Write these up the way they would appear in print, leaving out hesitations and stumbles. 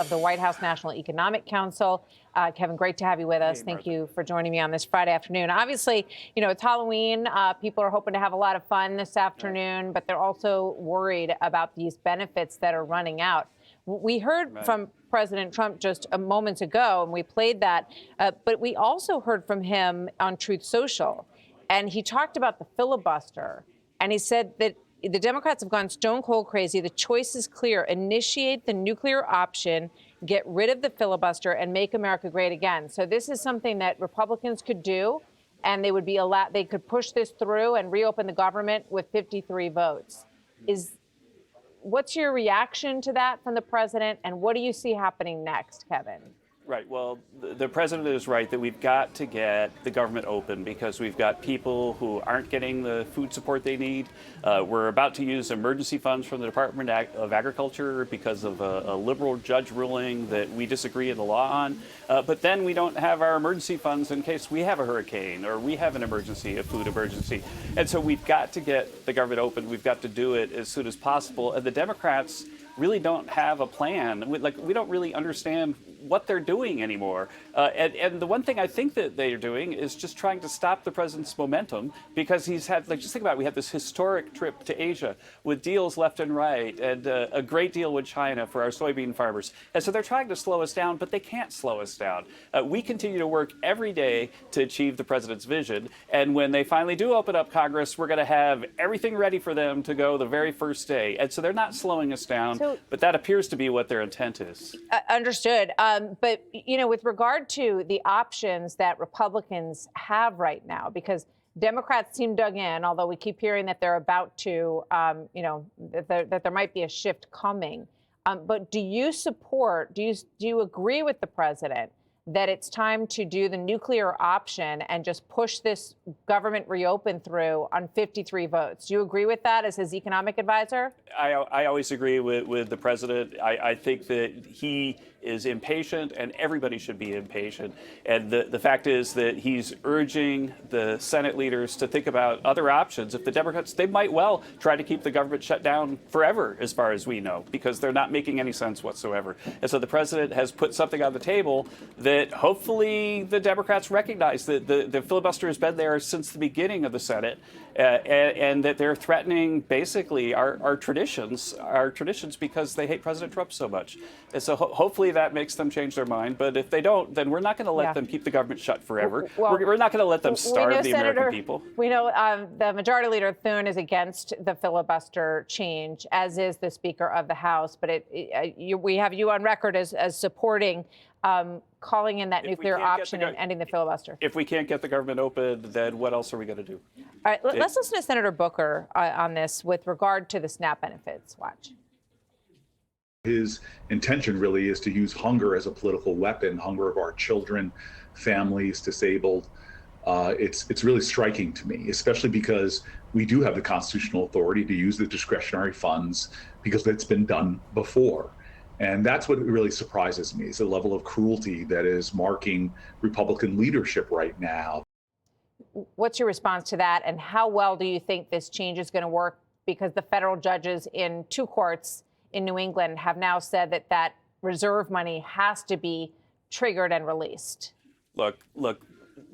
of the White House National Economic Council. Kevin, great to have you with us. Hey, Thank Martha. you for joining me on this Friday afternoon. Obviously, it's Halloween. People are hoping to have a lot of fun this afternoon, but they're also worried about these benefits that are running out. We heard Right. from President Trump just a moment ago, and we played that, but we also heard from him on Truth Social, and he talked about the filibuster, and he said that the Democrats have gone stone cold crazy. The choice is clear. Initiate the nuclear option, get rid of the filibuster, and make America great again. So this is something that Republicans could do, and they would be allowed. They could push this through and reopen the government with 53 votes. What's your reaction to that from the president, and what do you see happening next, Kevin? Right. Well, the president is right that we've got to get the government open because we've got people who aren't getting the food support they need. We're about to use emergency funds from the Department of Agriculture because of a liberal judge ruling that we disagree in the law on. But then we don't have our emergency funds in case we have a hurricane or we have an emergency, a food emergency. And so we've got to get the government open. We've got to do it as soon as possible. And the Democrats really don't have a plan. We don't really understand what they're doing anymore. And the one thing I think that they are doing is just trying to stop the president's momentum because he's had, just think about it, we had this historic trip to Asia with deals left and right and a great deal with China for our soybean farmers. And so they're trying to slow us down, but they can't slow us down. We continue to work every day to achieve the president's vision. And when they finally do open up Congress, we're going to have everything ready for them to go the very first day. And so they're not slowing us down, but that appears to be what their intent is. Understood. But, with regard to the options that Republicans have right now, because Democrats seem dug in, although we keep hearing that they're about to, that there might be a shift coming. But do you agree with the president that it's time to do the nuclear option and just push this government reopen through on 53 votes? Do you agree with that as his economic advisor? I always agree with the president. I think that he is impatient, and everybody should be impatient. And the fact is that he's urging the Senate leaders to think about other options. If the Democrats, they might well try to keep the government shut down forever, as far as we know, because they're not making any sense whatsoever. And so the president has put something on the table that hopefully the Democrats recognize that the filibuster has been there since the beginning of the Senate, and that they're threatening basically our traditions because they hate President Trump so much. And so hopefully that makes them change their mind. But if they don't, then we're not going to let them keep the government shut forever. Well, we're not going to let them starve the Senator, American people. We know the Majority Leader Thune is against the filibuster change, as is the Speaker of the House. But we have you on record as supporting calling in that nuclear option and ending the filibuster. If we can't get the government open, then what else are we going to do? All right, let's listen to Senator Booker on this with regard to the SNAP benefits. Watch. His intention really is to use hunger as a political weapon, hunger of our children, families, disabled. It's really striking to me, especially because we do have the constitutional authority to use the discretionary funds because it's been done before. And that's what really surprises me, is the level of cruelty that is marking Republican leadership right now. What's your response to that? And how well do you think this change is going to work? Because the federal judges in 2 courts in New England have now said that reserve money has to be triggered and released. Look.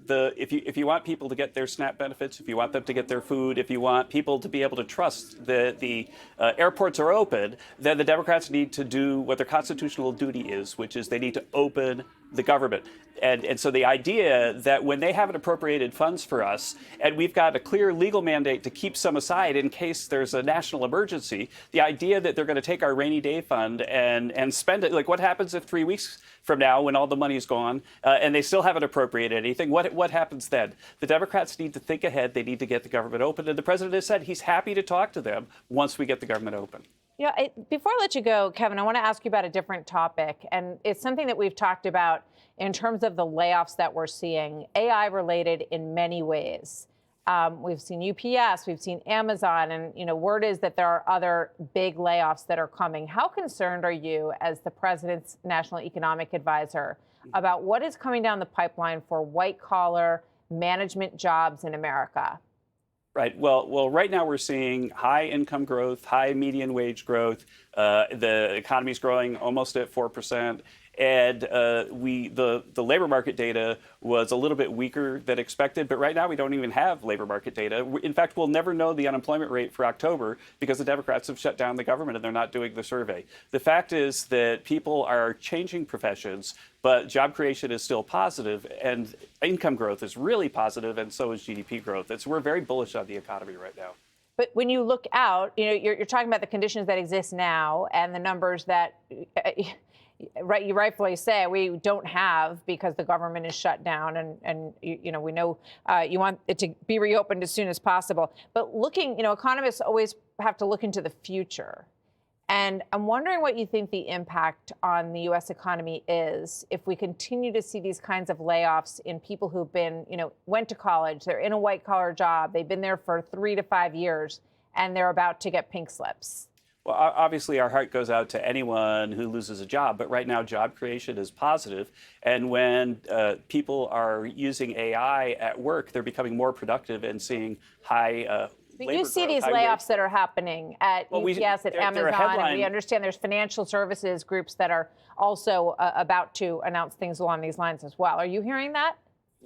If you want people to get their SNAP benefits, if you want them to get their food, if you want people to be able to trust that the airports are open, then the Democrats need to do what their constitutional duty is, which is they need to open the government. And so the idea that when they haven't appropriated funds for us, and we've got a clear legal mandate to keep some aside in case there's a national emergency, the idea that they're going to take our rainy day fund and spend it, like what happens if 3 weeks from now when all the money's gone and they still haven't appropriated anything, what happens then? The Democrats need to think ahead. They need to get the government open. And the president has said he's happy to talk to them once we get the government open. Before I let you go, Kevin, I want to ask you about a different topic. And it's something that we've talked about in terms of the layoffs that we're seeing, AI related in many ways. We've seen UPS, we've seen Amazon, and word is that there are other big layoffs that are coming. How concerned are you as the president's national economic advisor about what is coming down the pipeline for white collar management jobs in America? Right. Well, right now we're seeing high income growth, high median wage growth. The economy is growing almost at 4%. And the labor market data was a little bit weaker than expected, but right now we don't even have labor market data. In fact, we'll never know the unemployment rate for October because the Democrats have shut down the government and they're not doing the survey. The fact is that people are changing professions, but job creation is still positive, and income growth is really positive, and so is GDP growth. We're very bullish on the economy right now. But when you look out, you're talking about the conditions that exist now and the numbers that. Right, you rightfully say we don't have because the government is shut down, and we know you want it to be reopened as soon as possible. But looking, economists always have to look into the future, and I'm wondering what you think the impact on the U.S. economy is if we continue to see these kinds of layoffs in people who've been, went to college, they're in a white-collar job, they've been there for 3 to 5 years, and they're about to get pink slips. Well, obviously, our heart goes out to anyone who loses a job. But right now, job creation is positive. And when people are using AI at work, they're becoming more productive and seeing high But labor you see growth, these high layoffs wage. that are happening at UPS, at Amazon, and we understand there's financial services groups that are also about to announce things along these lines as well. Are you hearing that?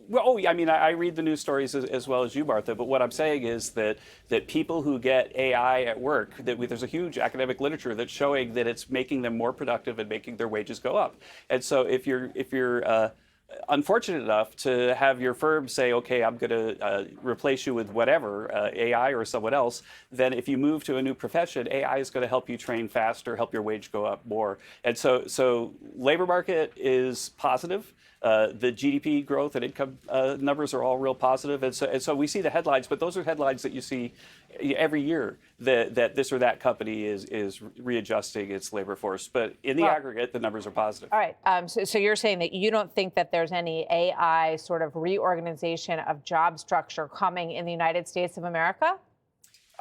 Well, I read the news stories as well as you, Martha. But what I'm saying is that people who get AI at work, there's a huge academic literature that's showing that it's making them more productive and making their wages go up. And so if you're unfortunate enough to have your firm say, okay, I'm going to replace you with whatever, AI or someone else, then if you move to a new profession, AI is going to help you train faster, help your wage go up more. And so labor market is positive. The GDP growth and income numbers are all real positive. And so we see the headlines, but those are headlines that you see every year that this or that company is readjusting its labor force. But in the aggregate, the numbers are positive. All right. So you're saying that you don't think that there's any AI sort of reorganization of job structure coming in the United States of America?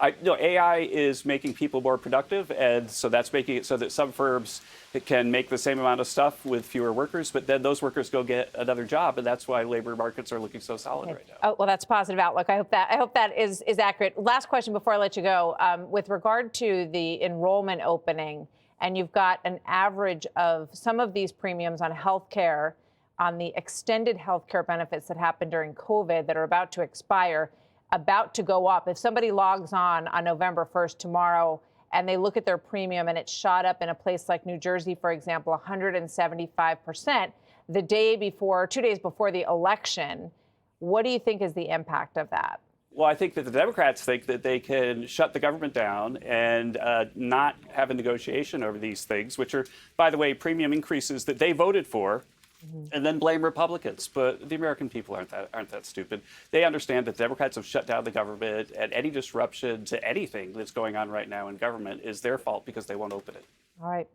AI is making people more productive, and so that's making it so that some firms can make the same amount of stuff with fewer workers, but then those workers go get another job, and that's why labor markets are looking so solid right now. Oh, well, that's a positive outlook. I hope that is accurate. Last question before I let you go. With regard to the enrollment opening, and you've got an average of some of these premiums on health care, on the extended health care benefits that happened during COVID that are about to expire, about to go up. If somebody logs on November 1st tomorrow and they look at their premium and it's shot up in a place like New Jersey, for example, 175%, the day before, 2 days before the election, what do you think is the impact of that? Well, I think that the Democrats think that they can shut the government down and not have a negotiation over these things, which are, by the way, premium increases that they voted for. And then blame Republicans. But the American people aren't that stupid. They understand that Democrats have shut down the government, and any disruption to anything that's going on right now in government is their fault because they won't open it. All right.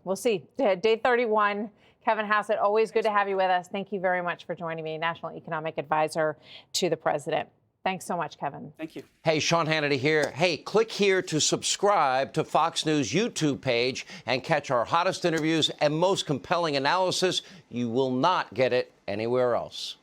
We'll see. Day 31. Kevin Hassett, always good to have you with us. Thank you very much for joining me, National Economic Advisor to the President. Thanks so much, Kevin. Thank you. Hey, Sean Hannity here. Hey, click here to subscribe to Fox News YouTube page and catch our hottest interviews and most compelling analysis. You will not get it anywhere else.